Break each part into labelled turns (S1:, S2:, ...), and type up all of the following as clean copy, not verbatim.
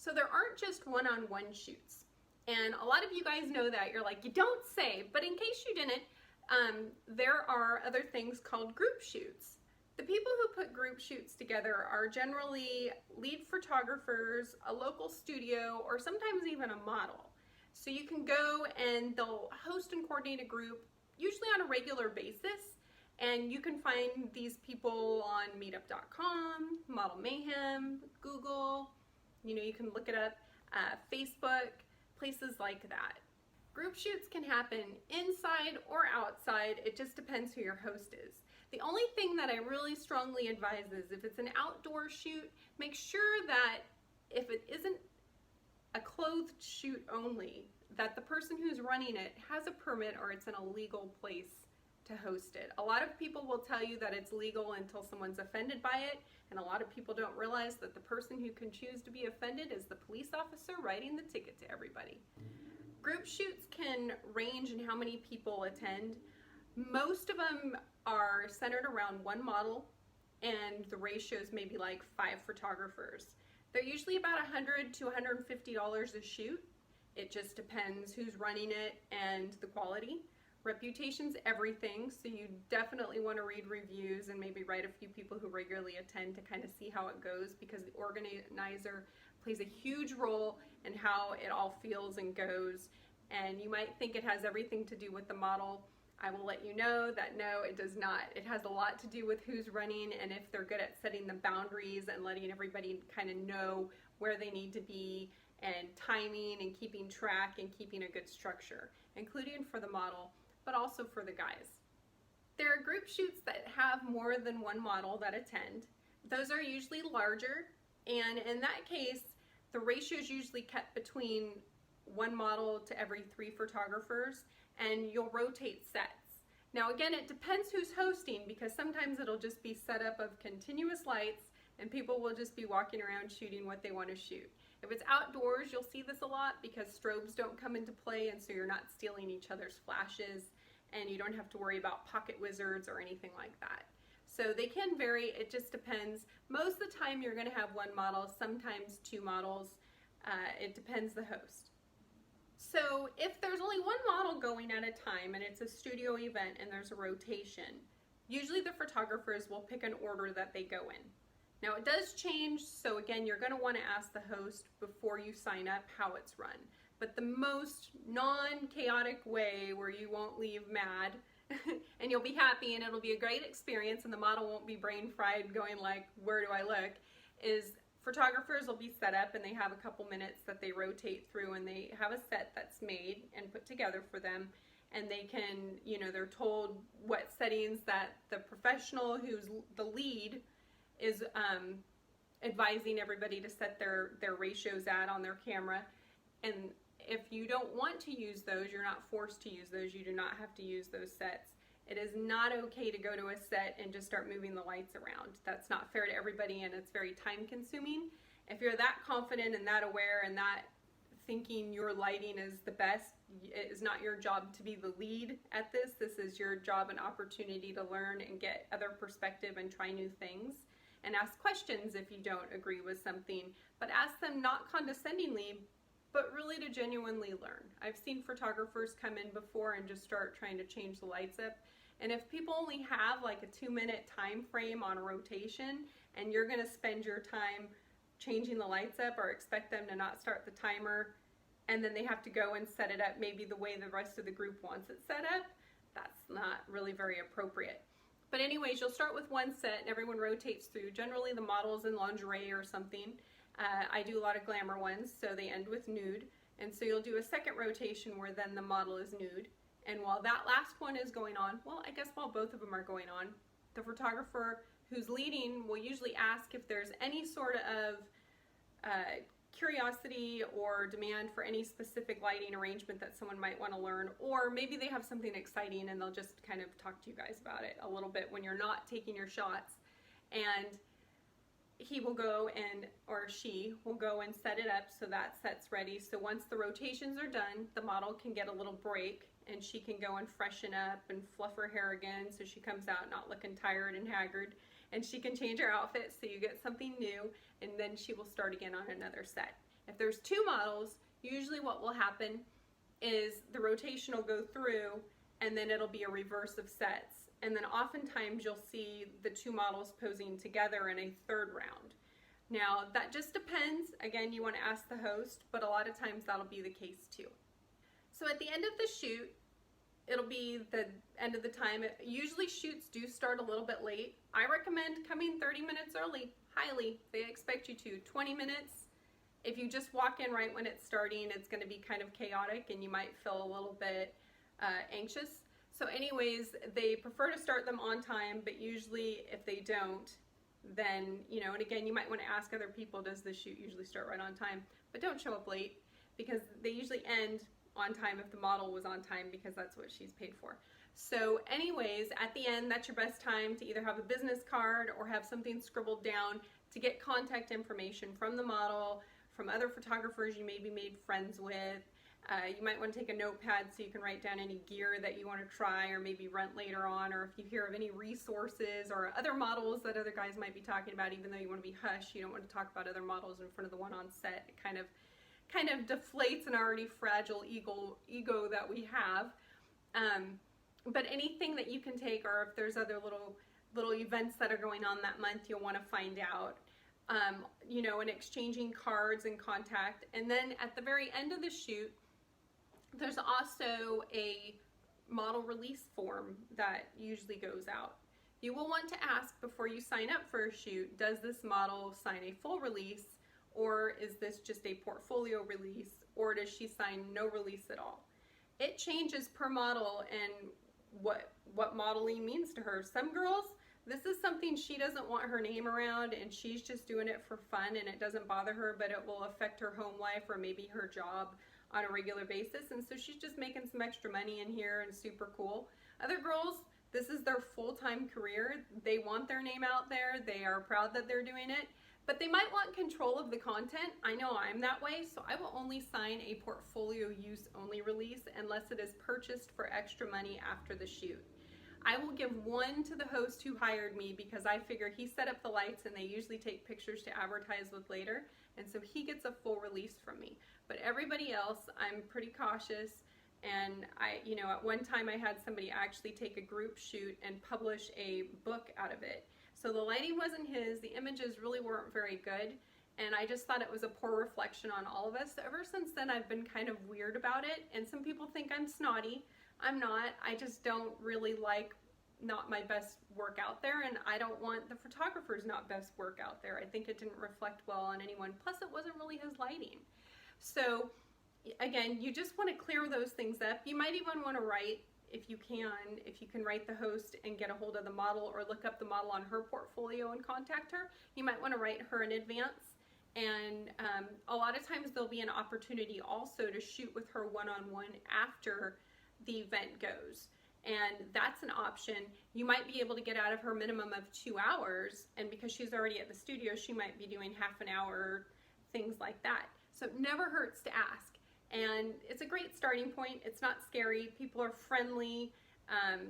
S1: So there aren't just one-on-one shoots. And a lot of you guys know that. You're like, you don't say. But in case you didn't, there are other things called group shoots. The people who put group shoots together are generally lead photographers, a local studio, or sometimes even a model. So you can go and they'll host and coordinate a group, usually on a regular basis. And you can find these people on meetup.com, Model Mayhem, Google, you can look it up, Facebook, places like that. Group shoots can happen inside or outside. It just depends who your host is. The only thing that I really strongly advise is if it's an outdoor shoot, make sure that if it isn't a clothed shoot only, that the person who's running it has a permit or it's in a legal place to host it. A lot of people will tell you that it's legal until someone's offended by it, and a lot of people don't realize that the person who can choose to be offended is the police officer writing the ticket to everybody. Group shoots can range in how many people attend. Most of them are centered around one model, and the ratios may be like 5 photographers. They're usually about $100 to $150 a shoot. It just depends who's running it and the quality. Reputation's everything, so you definitely want to read reviews and maybe write a few people who regularly attend to kind of see how it goes, because the organizer plays a huge role in how it all feels and goes. And you might think it has everything to do with the model. I will let you know that no, it does not. It has a lot to do with who's running and if they're good at setting the boundaries and letting everybody kind of know where they need to be, and timing and keeping track and keeping a good structure, including for the model, but also for the guys. There are group shoots that have more than one model that attend. Those are usually larger, and in that case, the ratio is usually kept between one model to every 3 photographers, and you'll rotate sets. Now again, it depends who's hosting, because sometimes it'll just be set up of continuous lights and people will just be walking around shooting what they want to shoot. If it's outdoors, you'll see this a lot because strobes don't come into play, and so you're not stealing each other's flashes, and you don't have to worry about pocket wizards or anything like that. So they can vary, it just depends. Most of the time you're going to have one model, sometimes 2 models. It depends the host. So if there's only one model going at a time and it's a studio event and there's a rotation, usually the photographers will pick an order that they go in. Now it does change, so again, you're going to want to ask the host before you sign up how it's run. But the most non-chaotic way where you won't leave mad and you'll be happy and it'll be a great experience and the model won't be brain fried going like, where do I look, is photographers will be set up and they have a couple minutes that they rotate through, and they have a set that's made and put together for them, and they can, they're told what settings that the professional who's the lead is advising everybody to set their ratios at on their camera. And if you don't want to use those, you're not forced to use those, you do not have to use those sets. It is not okay to go to a set and just start moving the lights around. That's not fair to everybody, and it's very time consuming. If you're that confident and that aware and that thinking your lighting is the best, it is not your job to be the lead at this. This is your job and opportunity to learn and get other perspective and try new things, and ask questions if you don't agree with something, but ask them not condescendingly, but really to genuinely learn. I've seen photographers come in before and just start trying to change the lights up, and if people only have like a 2-minute time frame on a rotation and you're going to spend your time changing the lights up, or expect them to not start the timer and then they have to go and set it up maybe the way the rest of the group wants it set up, that's not really very appropriate. But anyways, you'll start with one set and everyone rotates through. Generally the model's in lingerie or something. I do a lot of glamour ones, so they end with nude. And so you'll do a second rotation where then the model is nude. And while that last one is going on, well, I guess while both of them are going on, the photographer who's leading will usually ask if there's any sort of curiosity or demand for any specific lighting arrangement that someone might want to learn, or maybe they have something exciting and they'll just kind of talk to you guys about it a little bit when you're not taking your shots. And he will go and, or she will go and set it up so that set's ready. So once the rotations are done, the model can get a little break and she can go and freshen up and fluff her hair again so she comes out not looking tired and haggard, and she can change her outfit so you get something new, and then she will start again on another set. If there's 2 models, usually what will happen is the rotation will go through and then it'll be a reverse of sets. And then oftentimes you'll see the 2 models posing together in a 3rd round. Now that just depends. Again, you want to ask the host, but a lot of times that'll be the case too. So at the end of the shoot, it'll be the end of the time. Usually shoots do start a little bit late. I recommend coming 30 minutes early, highly. They expect you to. 20 minutes. If you just walk in right when it's starting, it's going to be kind of chaotic and you might feel a little bit anxious. So anyways, they prefer to start them on time, but usually if they don't, then, you know, and again, you might want to ask other people, does the shoot usually start right on time? But don't show up late, because they usually end on time if the model was on time, because that's what she's paid for. So anyways, at the end, that's your best time to either have a business card or have something scribbled down to get contact information from the model, from other photographers you maybe made friends with. You might want to take a notepad so you can write down any gear that you want to try or maybe rent later on, or if you hear of any resources or other models that other guys might be talking about. Even though you want to be hush, you don't want to talk about other models in front of the one on set. It kind of deflates an already fragile ego that we have. But anything that you can take, or if there's other little events that are going on that month, you'll want to find out. You know, and exchanging cards and contact. And then at the very end of the shoot, there's also a model release form that usually goes out. You will want to ask before you sign up for a shoot, does this model sign a full release, or is this just a portfolio release, or does she sign no release at all? It changes per model and what modeling means to her. Some girls, this is something she doesn't want her name around and she's just doing it for fun and it doesn't bother her, but it will affect her home life or maybe her job on a regular basis, and so she's just making some extra money in here and super cool. Other girls, this is their full-time career. They want their name out there. They are proud that they're doing it, but they might want control of the content. I know I'm that way, so I will only sign a portfolio use only release unless it is purchased for extra money after the shoot. I will give one to the host who hired me because I figure he set up the lights and they usually take pictures to advertise with later, and so he gets a full release from me. But everybody else, I'm pretty cautious, and you know, at one time I had somebody actually take a group shoot and publish a book out of it. So the lighting wasn't his, the images really weren't very good, and I just thought it was a poor reflection on all of us. So ever since then, I've been kind of weird about it, and some people think I'm snotty. I'm not. I just don't really like not my best work out there, and I don't want the photographer's not best work out there. I think it didn't reflect well on anyone. Plus, it wasn't really his lighting. So again, you just want to clear those things up. You might even want to write, if you can write the host and get a hold of the model or look up the model on her portfolio and contact her. You might want to write her in advance. And a lot of times there'll be an opportunity also to shoot with her one-on-one after the event goes. And that's an option. You might be able to get out of her minimum of 2 hours, and because she's already at the studio, she might be doing half an hour, things like that. So it never hurts to ask. And it's a great starting point. It's not scary. People are friendly.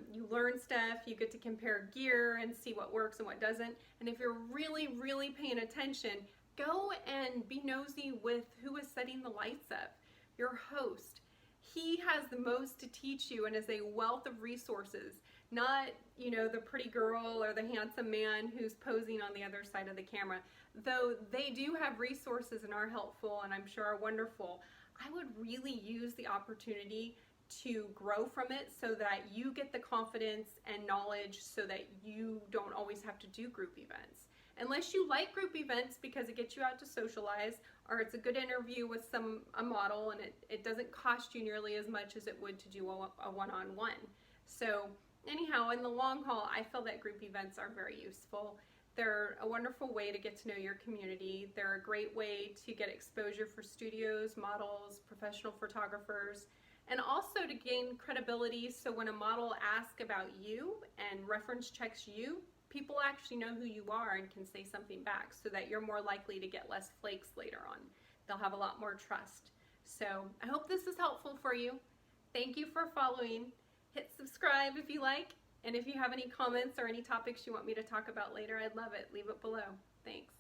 S1: You learn stuff. You get to compare gear and see what works and what doesn't. And if you're really, really paying attention, go and be nosy with who is setting the lights up. Your host. He has the most to teach you and is a wealth of resources, not, you know, the pretty girl or the handsome man who's posing on the other side of the camera. Though they do have resources and are helpful and I'm sure are wonderful, I would really use the opportunity to grow from it so that you get the confidence and knowledge so that you don't always have to do group events. Unless you like group events because it gets you out to socialize, or it's a good interview with a model and it doesn't cost you nearly as much as it would to do a one-on-one. So anyhow, in the long haul, I feel that group events are very useful. They're a wonderful way to get to know your community. They're a great way to get exposure for studios, models, professional photographers, and also to gain credibility. So when a model asks about you and reference checks you, people actually know who you are and can say something back so that you're more likely to get less flakes later on. They'll have a lot more trust. So I hope this is helpful for you. Thank you for following. Hit subscribe if you like. And if you have any comments or any topics you want me to talk about later, I'd love it. Leave it below. Thanks.